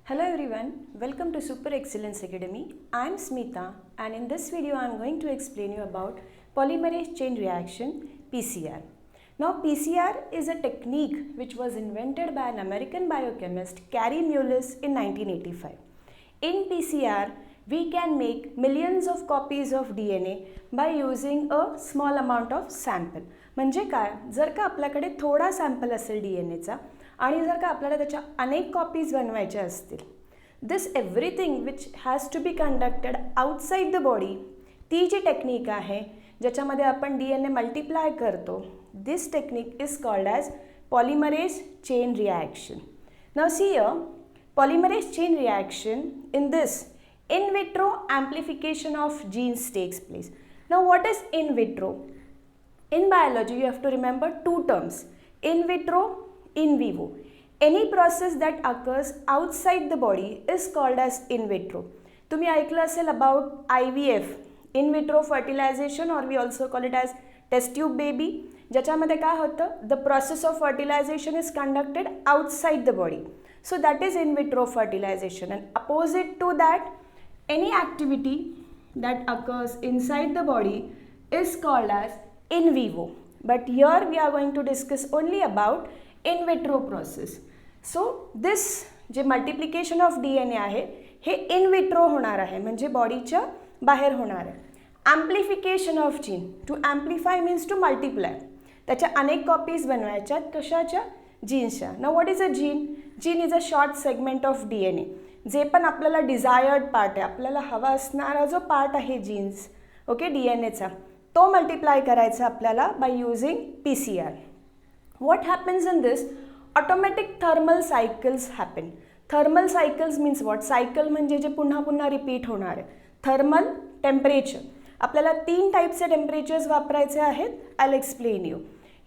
Hello everyone, welcome to Super Excellence Academy. I am Smita and in this video I am going to explain you about polymerase chain reaction PCR. Now PCR is a technique which was invented by an American biochemist Kary Mullis in 1985. In PCR we can make millions of copies of DNA by using a small amount of sample. म्हणजे काय, जर का आपल्याकडे थोडा sample असेल डीएनएचा आणि जर का आपल्याला त्याच्या अनेक कॉपीज बनवायच्या असतील, this everything which has to be conducted outside the body, ती जी टेक्निक आहे ज्याच्यामध्ये आपण डीएनए मल्टिप्लाय करतो, this technique is called as polymerase chain reaction. Now see here, polymerase chain reaction in this in vitro amplification of genes takes place. Now what is in vitro? In biology you have to remember two terms, in vitro, in vivo. Any process that occurs outside the body is called as in vitro. तुम्ही ऐकलं असेल about IVF, in vitro fertilization, or we also call it as test tube baby, ज्याच्यामध्ये काय होतं, the process of fertilization is conducted outside the body. So that is in vitro fertilization, and opposite to that, any activity that occurs inside the body is called as in vivo. But here we are going to discuss only about in vitro process. So this जे multiplication of DNA आहे हे in vitro होणार आहे, म्हणजे बॉडीच्या बाहेर होणार आहे. Amplification of gene, to amplify means to multiply, त्याच्या अनेक कॉपीज बनवायच्या, कशाच्या, जीन्सच्या. Now what is a gene? Gene is a short segment of DNA. जे पण आपल्याला डिझायर्ड पार्ट आहे, आपल्याला हवा असणारा जो पार्ट आहे जीन्स, ओके, डीएनएचा, तो मल्टिप्लाय करायचा आपल्याला bye using PCR. What happens in this? Automatic thermal cycles happen. Thermal cycles means what? Cycle म्हणजे जे पुन्हा पुन्हा रिपीट होणार आहे. थर्मल टेम्परेचर, आपल्याला 3 टाईपचे टेम्परेचर्स वापरायचे आहेत. I will explain you.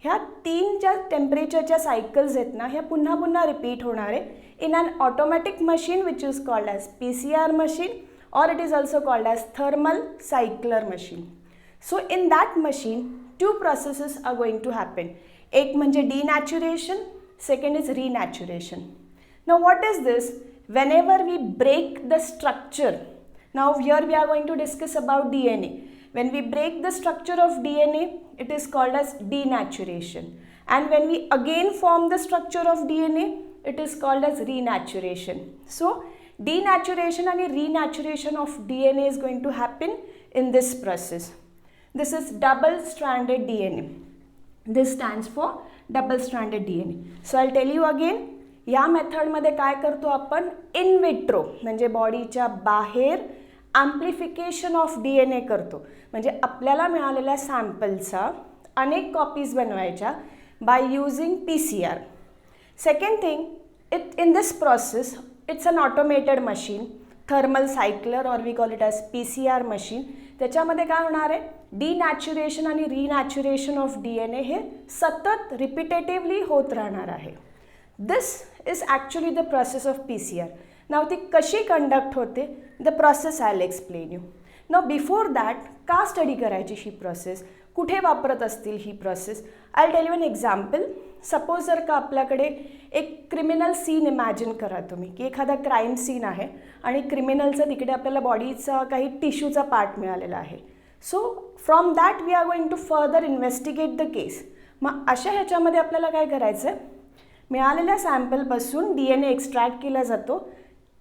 ह्या 3 ज्या टेम्परेचरच्या सायकल्स आहेत ना, ह्या पुन्हा पुन्हा रिपीट होणार आहे in an automatic machine which is called as PCR machine, or it is also called as thermal cycler machine. So in that machine 2 processes are going to happen. एक म्हणजे denaturation, second is renaturation. Now what is this? Whenever we break the structure, now here we are going to discuss about DNA. When we break the structure of DNA, it is called as denaturation. And when we again form the structure of DNA, it is called as renaturation. So denaturation and renaturation of DNA is going to happen in this process. This is double-stranded DNA. This stands for double-stranded DNA. So I'll tell you again. या मेथडमध्ये काय करतो आपण? In vitro म्हणजे बॉडीच्या बाहेर ॲम्प्लिफिकेशन of DNA करतो, म्हणजे आपल्याला मिळालेल्या सॅम्पलचा अनेक कॉपीज बनवायच्या by using PCR. Second thing, in this process it's an automated machine, thermal cycler और we call it as PCR machine. त्याच्यामध्ये काय होणार आहे? डिनॅच्युरेशन आणि रिनॅच्युरेशन ऑफ डीएनए हे सतत रिपिटेटिव्हली होत राहणार आहे. This is actually the process of PCR. Now ती कशी कंडक्ट होते, the process I will explain you. Now before that, का स्टडी करायची ही प्रोसेस, कुठे वापरत असतील ही process? I will tell you an example. Suppose जर का आपल्याकडे एक क्रिमिनल सीन इमॅजिन करा तुम्ही, की एखादा क्राईम सीन आहे आणि क्रिमिनलचं तिकडे आपल्याला बॉडीचा काही टिश्यूचा पार्ट मिळालेला आहे. So from that we are going to further investigate the case. मग अशा ह्याच्यामध्ये आपल्याला काय करायचं आहे? मिळालेल्या सॅम्पलपासून डीएनए एक्स्ट्रॅक्ट केला जातो,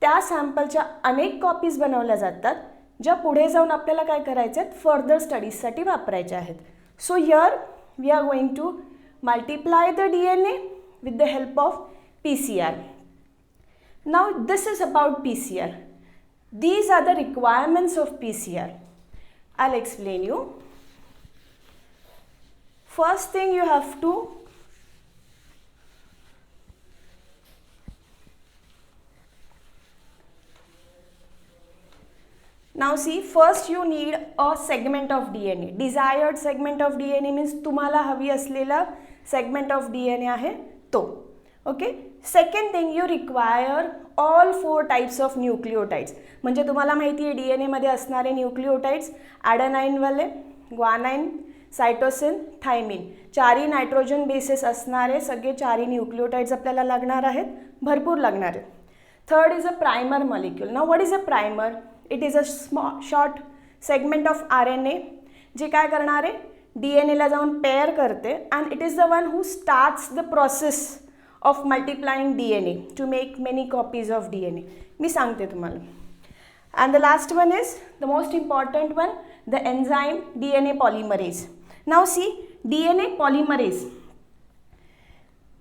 त्या सॅम्पलच्या अनेक कॉपीज बनवल्या जातात, ज्या पुढे जाऊन आपल्याला काय करायचं आहे? फर्दर स्टडीजसाठी वापरायच्या आहेत. So here we are going to multiply the DNA with the help of PCR. Now this is about PCR. These are the requirements of PCR. I will explain you. First thing you have to now see, first you need a segment of DNA. Desired segment of DNA means तुम्हाला हवी असलेला segment of DNA आहे तो. Okay. Second thing, you require all 4 types of nucleotides. म्हणजे तुम्हाला माहिती आहे डीएनएमध्ये असणारे न्यूक्लिओटाइड्स ॲडेनाईनवाले, guanine, cytosine, thymine, 4 nitrogen bases असणारे सगळे 4 न्यूक्लिओटाइड्स आपल्याला लागणार आहेत, भरपूर लागणार आहेत. Third is a primer molecule. Now what is a primer? It is a small short segment of RNA जे काय करणार आहे, DNA ला जाऊन पेअर करते, and it is the one who starts the process of multiplying DNA to make many copies of DNA. मी सांगते तुम्हाला. And the last one is the most important one, the enzyme DNA polymerase. Now see, DNA polymerase.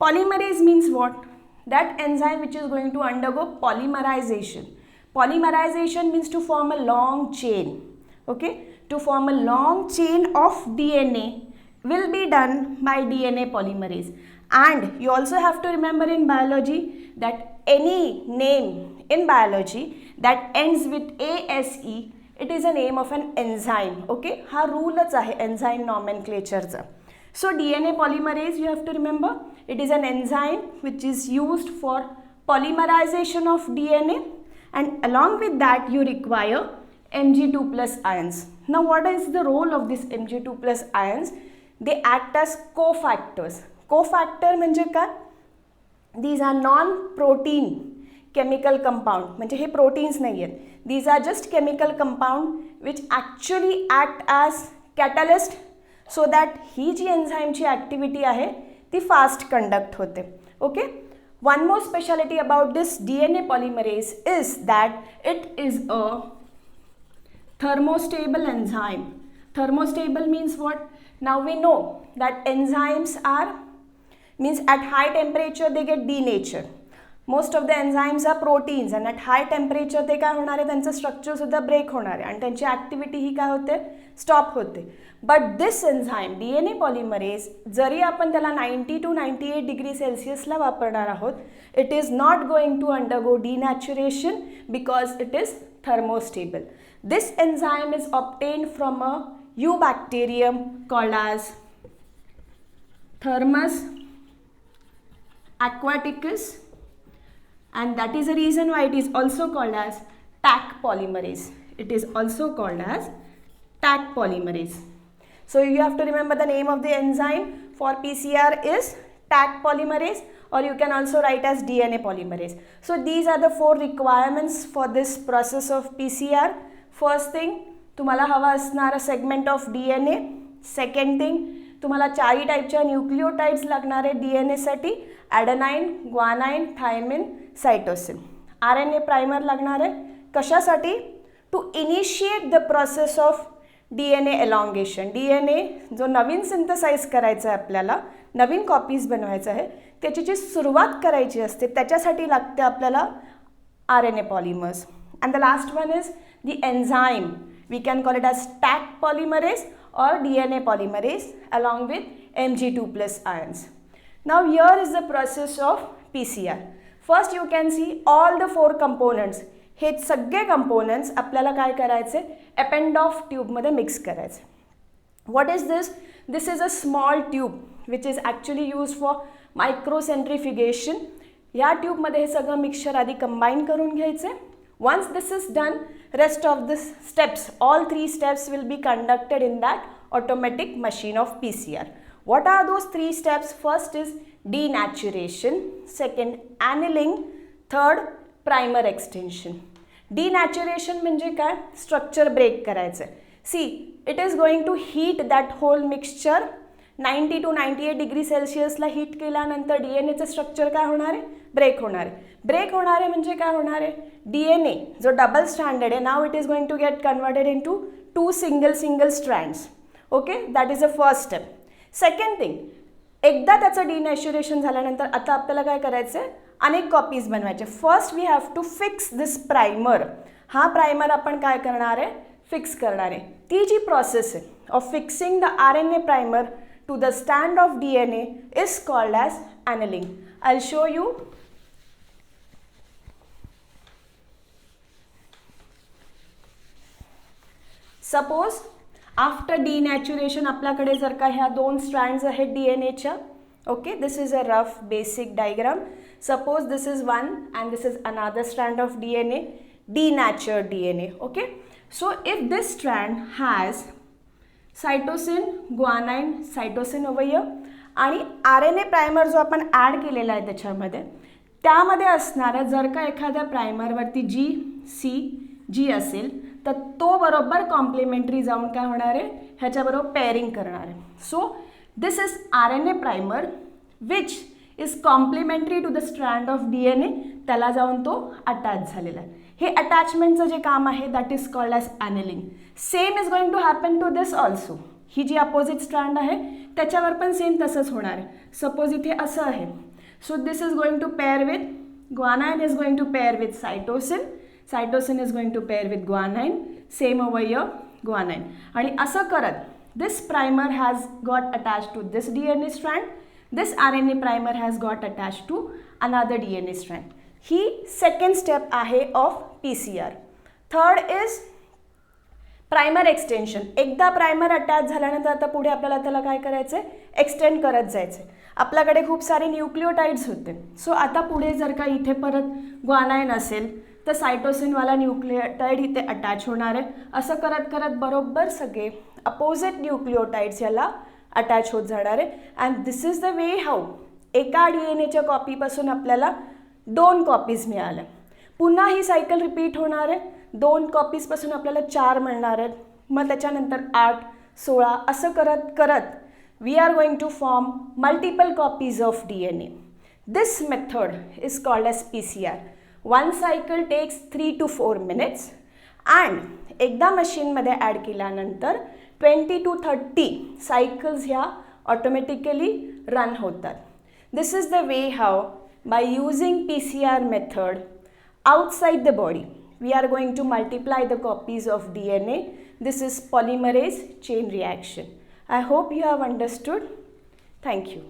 Polymerase means what? That enzyme which is going to undergo polymerization. Polymerization means to form a long chain. Okay? To form a long chain of DNA will be done by DNA polymerase. And you also have to remember in biology that any name in biology that ends with ASE, it is a name of an enzyme. Okay? हा रूलच आहे enzyme nomenclatureचा. So DNA polymerase, you have to remember, it is an enzyme which is used for polymerization of DNA, and along with that you require Mg2 plus ions. Now what is the role of this Mg2 plus ions? They act as cofactors. Cofactor म्हणजे काय? These are non-protein chemical compound, म्हणजे हे proteins नाही आहेत. These are just chemical compound which actually act as catalyst so that ही जी एन्झाईमची activity आहे ती फास्ट कंडक्ट होते. Okay. One more speciality about this DNA polymerase is that it is a thermostable enzyme. Thermostable means what? Now we know that enzymes are, means at high temperature they get denatured. Most of the enzymes are proteins and at high temperature ते काय होणार आहे, त्यांचं structure सुद्धा break होणार आहे आणि त्यांची ॲक्टिव्हिटी ही काय होते, स्टॉप होते. But this enzyme DNA polymerase, जरी आपण त्याला 90 to 98 डिग्री सेल्सिअसला वापरणार आहोत, it is not going to undergo denaturation because it is thermostable. This enzyme is obtained from a eubacterium called as Thermus aquaticus, and that is the reason why it is also called as Taq polymerase. It is also called as Taq polymerase. So you have to remember the name of the enzyme for PCR is Taq polymerase, or you can also write as DNA polymerase. So these are the 4 requirements for this process of PCR. First thing, तुम्हाला हवा असणारा segment of DNA. Second thing, तुम्हाला 4 टाईपच्या nucleotides लागणार आहे DNA साठी, adenine, guanine, thymine, cytosine. RNA primer लागणार आहे कशासाठी? To initiate the process of DNA elongation. DNA जो नवीन सिंथसाइज करायचा आहे आपल्याला, नवीन कॉपीज बनवायचं आहे, त्याची जी सुरुवात करायची असते त्याच्यासाठी लागते आपल्याला RNA polymers. And the last one is the enzyme. We can call it as Taq polymerase or DNA polymerase along with Mg2 plus ions. Now here is the process of PCR. First you can see all the 4 components. हे सगळे components आपल्याला काय करायचे, Eppendorf tube मध्ये mix करायचे. What is this? This is a small tube which is actually used for microcentrifugation. या tube मध्ये हे सगळं मिक्सचर आधी कंबाईन करून घ्यायचे. Once this is done, rest of the steps, all 3 steps will be conducted in that automatic machine of PCR. What are those 3 steps? First is denaturation, second annealing, third primer extension. Denaturation म्हणजे काय? Structure break करायचं. See, it is going to heat that whole mixture. 90 to 98 degree सेल्सिअसला heat केल्यानंतर DNAचं structure काय होणार आहे? Break होणार आहे. Break होणार आहे म्हणजे काय होणार आहे? DNA जो डबल स्ट्रँडेड आहे, now it is going to get converted into 2 single strands. Okay, that is the first step. Second thing, एकदा त्याचं डिनॅच्युरेशन झाल्यानंतर आता आपल्याला काय करायचं आहे? अनेक कॉपीज बनवायचे. First we have to fix this primer. हा प्राइमर आपण काय करणार आहे? फिक्स करणार आहे. ती जी प्रोसेस आहे of fixing the RNA primer to the stand of DNA is called as annealing. I'll show you. Suppose after denaturation आपल्याकडे जर का ह्या 2 strands आहेत DNAच्या. Okay, this is a rough basic diagram. Suppose this is one and this is another strand of DNA, denatured DNA. Okay, so if this strand has cytosine, guanine, cytosine over here आणि RNA primer जो आपण add केलेला आहे त्याच्यामध्ये, त्यामध्ये असणारा जर का एखाद्या प्रायमरवरती जी असेल तर तो बरोबर कॉम्प्लिमेंटरी जाऊन काय होणार आहे, ह्याच्याबरोबर पेअरिंग करणार आहे. So this is RNA primer which is complementary to the strand of DNA, त्याला जाऊन तो अटॅच झालेला आहे. हे अटॅचमेंटचं जे काम आहे that is called as annealing. Same is going to happen to this also. ही जी अपोजिट स्ट्रँड आहे त्याच्यावर पण सेम तसंच होणार आहे. सपोज इथे असं आहे, so this is going to pair with guanine is going to pair with cytosine, cytosine is going to pair with guanine, same over here guanine. आणि असं करत this primer has got attached to this DNA strand, this RNA primer has got attached to another DNA strand. ही second step आहे of PCR. Third is primer extension. एकदा primer attach झाल्यानंतर आता पुढे आपल्याला त्याला काय करायचं आहे, एक्सटेंड करत जायचं आहे. आपल्याकडे खूप सारे न्यूक्लिओटाइड्स होते. सो आता पुढे जर का इथे परत ग्वानाइन असेल तर सायटोसिनवाला न्यूक्लिओटाइड इथे अटॅच होणार आहे. असं करत करत बरोबर सगळे अपोजिट न्यूक्लिओटाइड्स याला अटॅच होत जाणार आहे. And this is the way how एका DNAच्या कॉपीपासून आपल्याला 2 कॉपीज मिळाल्या. पुन्हा ही सायकल रिपीट होणार आहे. 2 कॉपीजपासून आपल्याला 4 मिळणार आहेत, मग त्याच्यानंतर 8, 16 असं करत करत we are going to form multiple copies of DNA. This method is called as PCR. One cycle takes 3 to 4 minutes and एकदा मशीनमध्ये ॲड केल्यानंतर 20 to 30 सायकल्स ह्या ऑटोमॅटिकली रन होतात. This is the way how by using PCR method outside the body we are going to multiply the copies of DNA. This is polymerase chain reaction. I hope you have understood. Thank you.